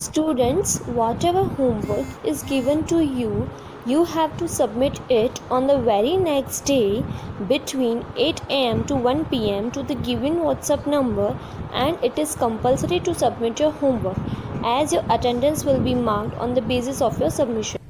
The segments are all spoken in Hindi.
Students, whatever homework is given to you, you have to submit it on the very next day between 8 am to 1 pm to the given WhatsApp number, and it is compulsory to submit your homework as your attendance will be marked on the basis of your submission.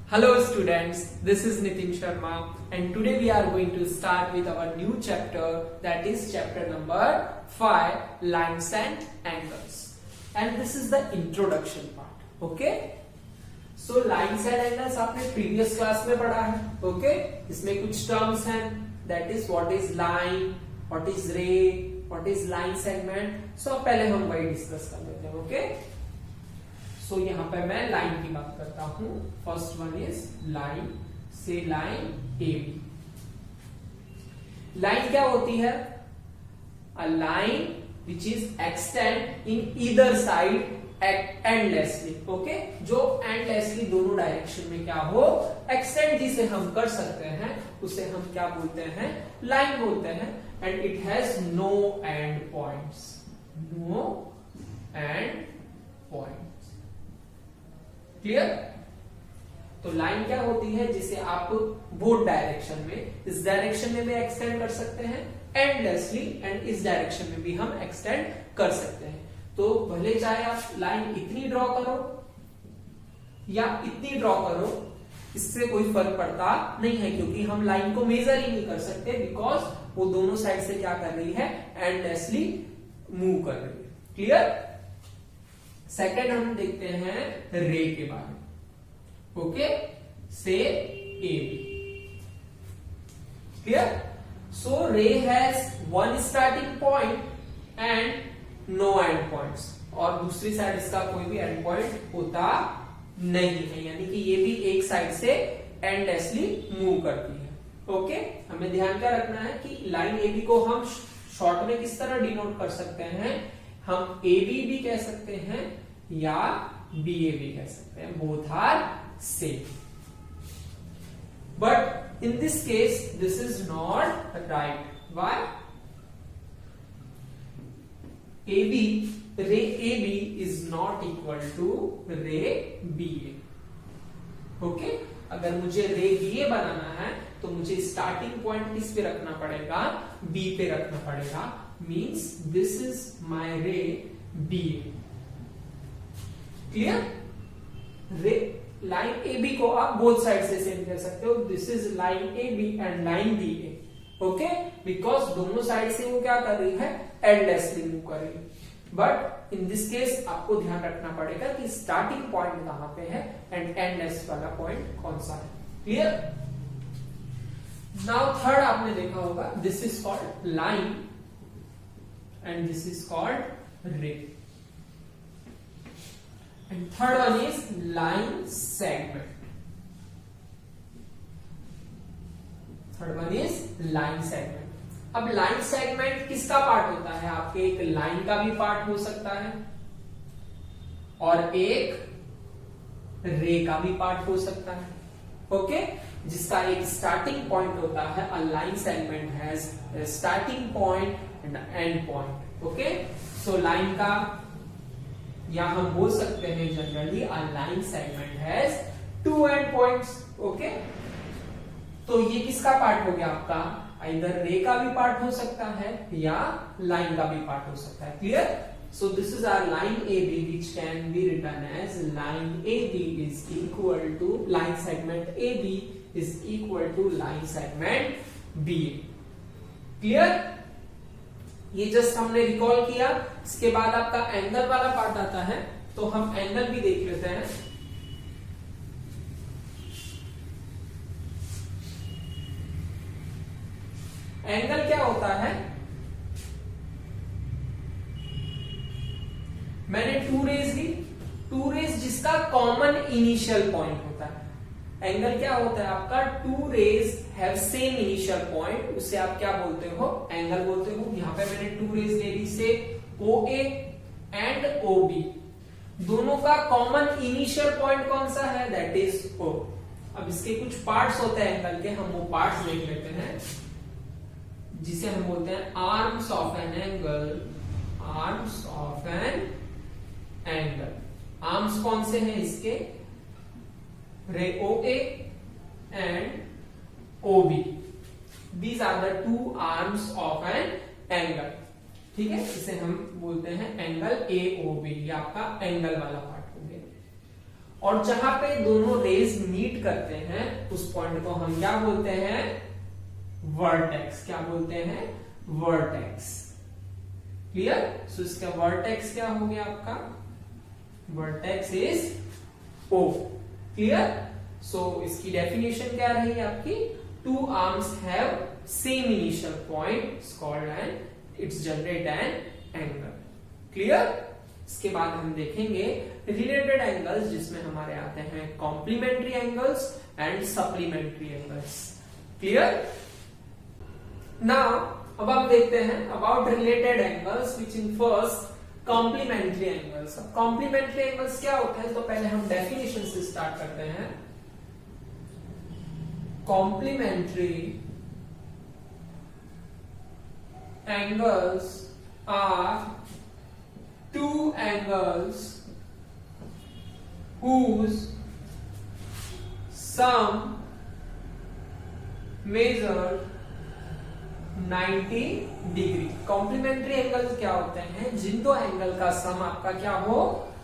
Hello students, this is Nitin Sharma and today we are going to start with our new chapter, that is chapter number 5, lines and angles. And this is the introduction part. Okay? So lines and angles आपने previous class में पढ़ा है. Okay? इसमें कुछ terms हैं, that is what is line, what is ray, what is line segment. So पहले हम वही discuss कर लेते हैं. Okay? सो यहाँ पे मैं लाइन की बात करता हूं. First one is line. से लाइन ए बी. लाइन क्या होती है? A line which is extend in either side endlessly. Okay, जो एंडलेसली दोनों डायरेक्शन में क्या हो, एक्सटेंड जिसे हम कर सकते हैं उसे हम क्या बोलते हैं? लाइन बोलते हैं. And it has no end points. No end point. Clear? तो लाइन क्या होती है? जिसे आप बोथ डायरेक्शन में, इस डायरेक्शन में भी एक्सटेंड कर सकते हैं एंडलेसली, एंड इस डायरेक्शन में भी हम एक्सटेंड कर सकते हैं. तो भले चाहे आप लाइन इतनी ड्रॉ करो या इतनी ड्रॉ करो, इससे कोई फर्क पड़ता नहीं है, क्योंकि हम लाइन को मेजर ही नहीं कर सकते, बिकॉज वो दोनों साइड से क्या कर रही है? एंडलेसली मूव कर रही है. क्लियर? सेकेंड हम देखते हैं रे के बारे में. ओके, से A B. Clear? So ray has one starting point and no end points, और दूसरी साइड इसका कोई भी एंड पॉइंट होता नहीं है, यानी कि ये भी एक साइड से एंडलेसली मूव करती है. ओके, हमें ध्यान क्या रखना है कि लाइन ए बी को हम शॉर्ट में किस तरह डिनोट कर सकते हैं? हम ए बी भी कह सकते हैं या बी ए भी कह सकते हैं. Both are same, but in this case this is not right. Why? A B, ray A B is not equal to ray B A. Okay, अगर मुझे रे बी ए बनाना है तो मुझे स्टार्टिंग पॉइंट किस पे रखना पड़ेगा? बी पे रखना पड़ेगा. Means this is my ray B A. Clear? Ray line A B को आप बोथ साइड से सेम कर सकते हो. This is line A B and line B A. Okay, because दोनों साइड से वो क्या कर रही है? एंडलेसली मूव कर रही है. बट इन दिस केस आपको ध्यान रखना पड़ेगा कि स्टार्टिंग पॉइंट कहां पे है एंड एंडलेस वाला पॉइंट कौन सा है. क्लियर? नाउ थर्ड आपने देखा होगा, this is called line and this is called रे. And third one is line segment. Third one is line segment. अब line segment किसका पार्ट होता है? आपके एक लाइन का भी पार्ट हो सकता है और एक रे का भी पार्ट हो सकता है. ओके, जिसका एक स्टार्टिंग पॉइंट होता है. A line segment has starting point and end point. Okay, so line का, या हम बोल सकते हैं generally a line segment has two end points. Okay, तो ये किसका पार्ट हो गया आपका? इधर रे का भी पार्ट हो सकता है या लाइन का भी पार्ट हो सकता है. Clear? So this is our line A B which can be written as line A B is equal to line segment A B is equal to line segment B A. Clear? ये जस्ट हमने रिकॉल किया. इसके बाद आपका एंगल वाला पार्ट आता है, तो हम एंगल भी देख लेते हैं. एंगल क्या होता है? मैंने टू रेज ली, टू रेज जिसका कॉमन इनिशियल पॉइंट होता है. एंगल क्या होता है आपका? Two rays have same initial point, उसे आप क्या बोलते हो? एंगल बोलते हो. यहां पे मैंने टू रेज ले ली से ओ ए एंड ओ बी. दोनों का कॉमन इनिशियल पॉइंट कौन सा है? दैट इज ओ. अब इसके कुछ पार्ट्स होते हैं एंगल के, हम वो पार्ट्स देख लेते हैं, जिसे हम बोलते हैं arms of an angle. Arms of an angle. Arms कौन से हैं इसके? Ray OA and OB, these are the two arms of an angle. ठीक है, इसे हम बोलते हैं एंगल AOB, ये आपका एंगल वाला पार्ट हो गया। और जहां पे दोनों रेज मीट करते हैं उस पॉइंट को हम क्या बोलते हैं? वर्टेक्स। क्या बोलते हैं? वर्टेक्स। क्लियर? सो इसका वर्टेक्स क्या हो गया आपका? Vertex is O। Clear? So इसकी डेफिनेशन क्या रही आपकी? Two arms have same initial point, it's called an, it's generate an angle. Clear? इसके बाद हम देखेंगे रिलेटेड एंगल्स, जिसमें हमारे आते हैं complementary angles and supplementary angles. Clear? Now अब आप देखते हैं about related angles which in first complementary angles. अब कॉम्प्लीमेंट्री एंगल्स क्या होते हैं? तो पहले हम डेफिनेशन से स्टार्ट करते हैं। Complementary angles are two angles whose sum measured 90 degree. Complementary angles क्या होते हैं? जिन दो एंगल का सम आपका क्या हो?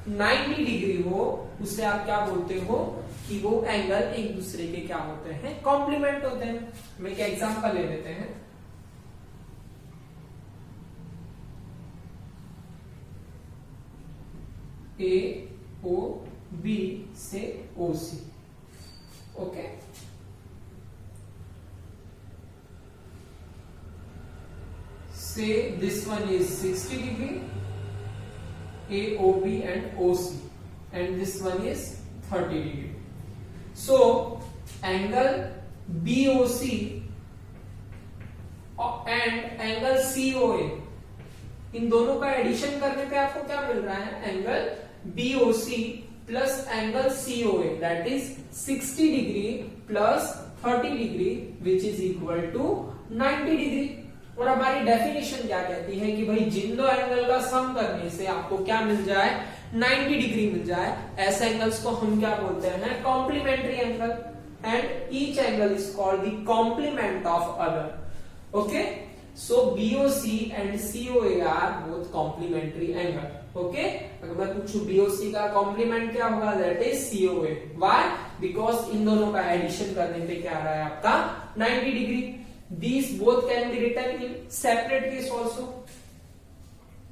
90 डिग्री हो, उससे आप क्या बोलते हो? कि वो एंगल एक दूसरे के क्या होते हैं? कॉम्प्लीमेंट होते हैं। हम एक एग्जांपल ले लेते हैं। AOB से OC। Okay, say this one is 60 degree, AOB and OC, and this one is 30 degree. So angle BOC and angle COA, इन दोनों का एडिशन करने पे आपको क्या मिल रहा है? Angle BOC plus angle COA, that is 60 degree plus 30 degree which is equal to 90 degree. और हमारी डेफिनेशन क्या कहती है कि भाई जिन दो एंगल का सम करने से आपको क्या मिल जाए? 90 डिग्री मिल जाए। ऐसे एंगल्स को हम क्या बोलते हैं? Complementary angle, and each angle is called the complement of other. Okay, so BOC and COA are both complementary angle. Okay, अगर मैं पूछूं BOC का कॉम्प्लीमेंट क्या होगा? That is COA. Why? Because इन दोनों का एडिशन करने पे क्या आ रहा है आपका? 90 degree. These both can be written in separate case also.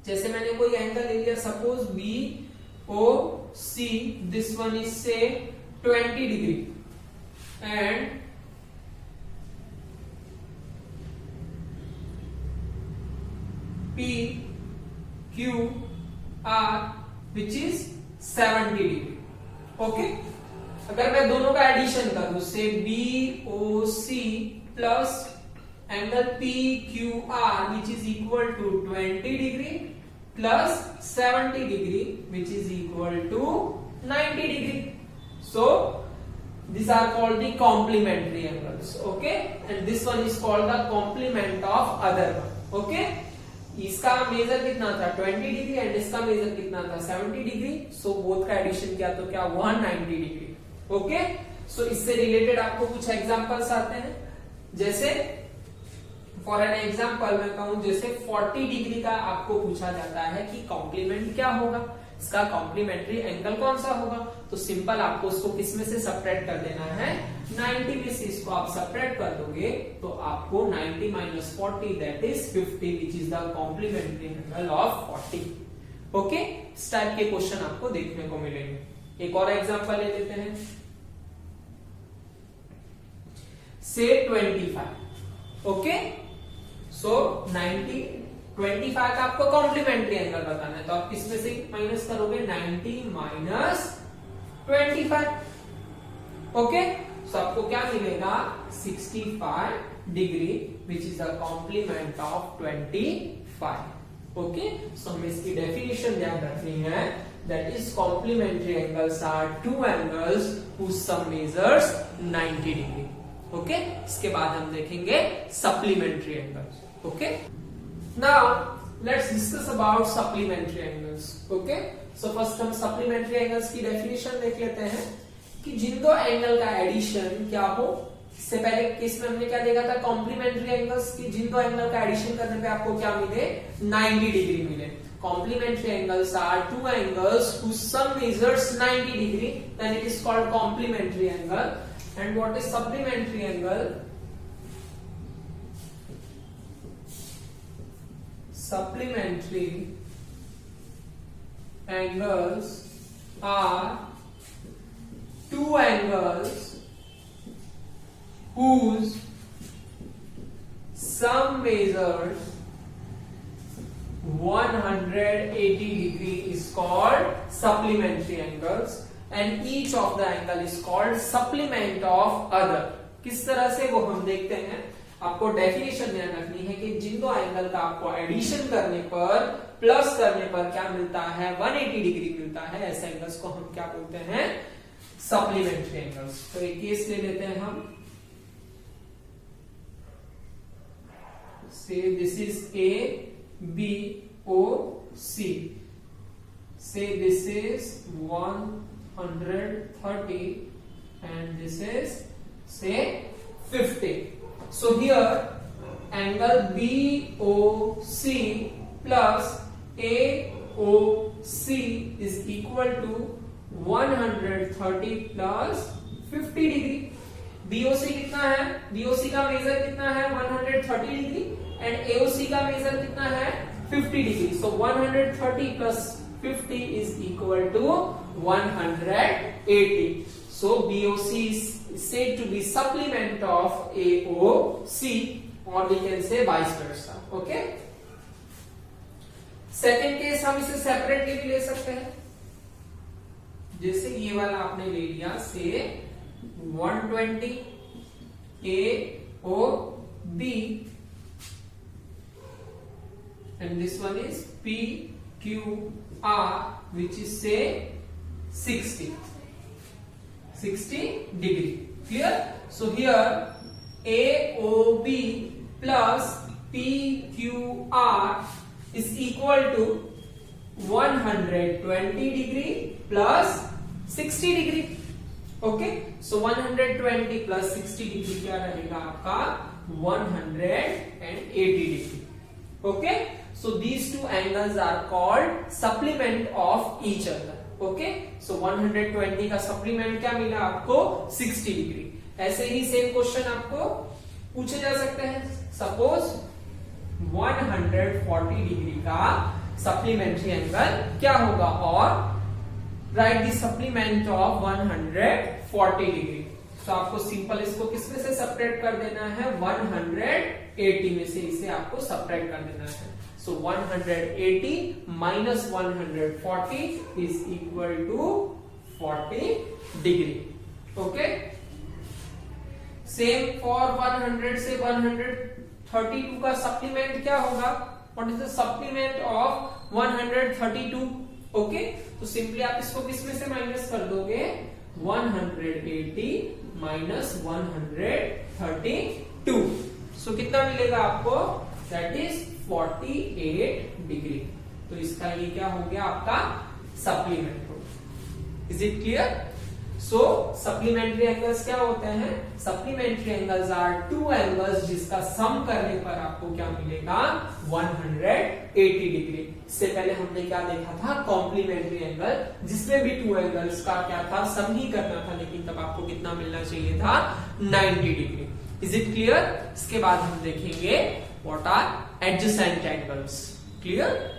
जैसे मैंने कोई एंगल ले लिया, suppose BOC, this one is say 20 degree, and PQR which is 70 degree. Okay, अगर मैं दोनों का एडिशन कर दूं, से BOC plus angle PQR which is equal to 20 degree plus 70 degree which is equal to 90 degree. So these are called the complementary angles. Okay, and this one is called the complement of other one. Okay, इसका मेजर कितना था? 20 डिग्री, एंड इसका मेजर कितना था? 70 डिग्री। सो बोथ का एडिशन किया तो क्या हुआ? 90 डिग्री। ओके, सो इससे रिलेटेड आपको कुछ एग्जांपल्स आते हैं। जैसे फॉर एन एग्जांपल मैं कहूं, जैसे 40 डिग्री का आपको पूछा जाता है कि कॉम्प्लीमेंट क्या होगा, इसका कॉम्प्लीमेंट्री एंगल कौन सा होगा? तो सिंपल आपको उसको किस में से सब्ट्रैक्ट कर देना है? 90 में से इसको आप सब्ट्रैक्ट कर दोगे तो आपको 90 minus 40 that is 50 which is the complementary angle of 40। Okay, इस टाइप के क्वेश्चन आपको देखने को मिलेंगे। एक और एग्जांपल ले लेते हैं, से 25। ओके, सो 25 का आपको कॉम्प्लीमेंट्री एंगल बताना है, तो आप किसमें से माइनस करोगे? 90 माइनस 25। ओके, सो आपको क्या मिलेगा? 65 degree which is the complement of 25। Okay, so हमें इसकी डेफिनेशन ध्यान रखनी है, that is complementary angles are two angles whose sum measures 90 degree. Okay, इसके बाद हम देखेंगे supplementary angles. Okay, now let's discuss about supplementary angles. Okay, so first हम सप्लीमेंट्री एंगल्स की डेफिनेशन देख लेते हैं कि जिन दो एंगल का एडिशन क्या हो. इससे पहले केस में हमने क्या देखा था, कॉम्प्लीमेंट्री एंगल्स की जिन दो एंगल का एडिशन करने पे आपको क्या मिले, 90 डिग्री मिले. Complementary angles are two angles whose sum measures 90 degree, then it is called complementary angle. And what is supplementary angle? Supplementary angles are two angles whose sum measures 180 degree is called supplementary angles and each of the angle is called supplement of other. किस तरह से वो हम देखते हैं. आपको डेफिनेशन ध्यान रखनी है कि जिन दो एंगल का आपको एडिशन करने पर प्लस करने पर क्या मिलता है, 180 डिग्री मिलता है. ऐसे एंगल्स को हम क्या बोलते हैं, सप्लीमेंट्री एंगल्स. तो एक केस ले लेते हैं हम. से this is a B O C. Say this is 130 and this is say 50. So here angle BOC plus AOC is equal to 130 plus 50 degree. BOC कितना है, BOC का मेजर कितना है, 130 डिग्री एंड AOC का मेजर कितना है, 50 degree. So 130 plus 50 is equal to 180. So BOC is said to be supplement of AOC or we can say vice versa. Okay. Second case हम इसे सेपरेटली भी ले सकते हैं. जैसे ये वाला आपने ले लिया से 120 AOB and this one is PQR which is say 60 degree. Clear? So here AOB plus PQR is equal to 120 degree plus 60 degree. Okay, so 120 plus 60 degree क्या रहेगा आपका, 180 degree. Okay, so these two angles are called supplement of each other. Okay, so 120 का supplement क्या मिला आपको, 60 degree. ऐसे ही सेम क्वेश्चन आपको पूछे जा सकते हैं. सपोज 140 डिग्री का सप्लीमेंट्री एंगल क्या होगा, और right the supplement of 140 degree. तो आपको सिंपल इसको किसमें से सेपरेट कर देना है, 180 में से इसे आपको सेपरेट कर देना है. So 180 minus 140 is equal to 40 degree. Okay, same for 100 से 132 का सप्लीमेंट क्या होगा, what is the supplement of 132. Okay, तो सिंपली आप इसको किसमें से माइनस कर दोगे, 180 माइनस 132. सो कितना मिलेगा आपको, दैट इज 48 डिग्री. तो इसका ये क्या हो गया आपका सप्लीमेंट हो. Is it clear? So supplementary angles क्या होते हैं, supplementary angles are two angles जिसका सम करने पर आपको क्या मिलेगा, 180 डिग्री. इससे पहले हमने क्या देखा था, कॉम्प्लीमेंट्री एंगल जिसमें भी टू एंगल्स का क्या था, सम ही करना था, लेकिन तब आपको कितना मिलना चाहिए था, 90 डिग्री. Is it clear? इसके बाद हम देखेंगे what are adjacent angles. Clear?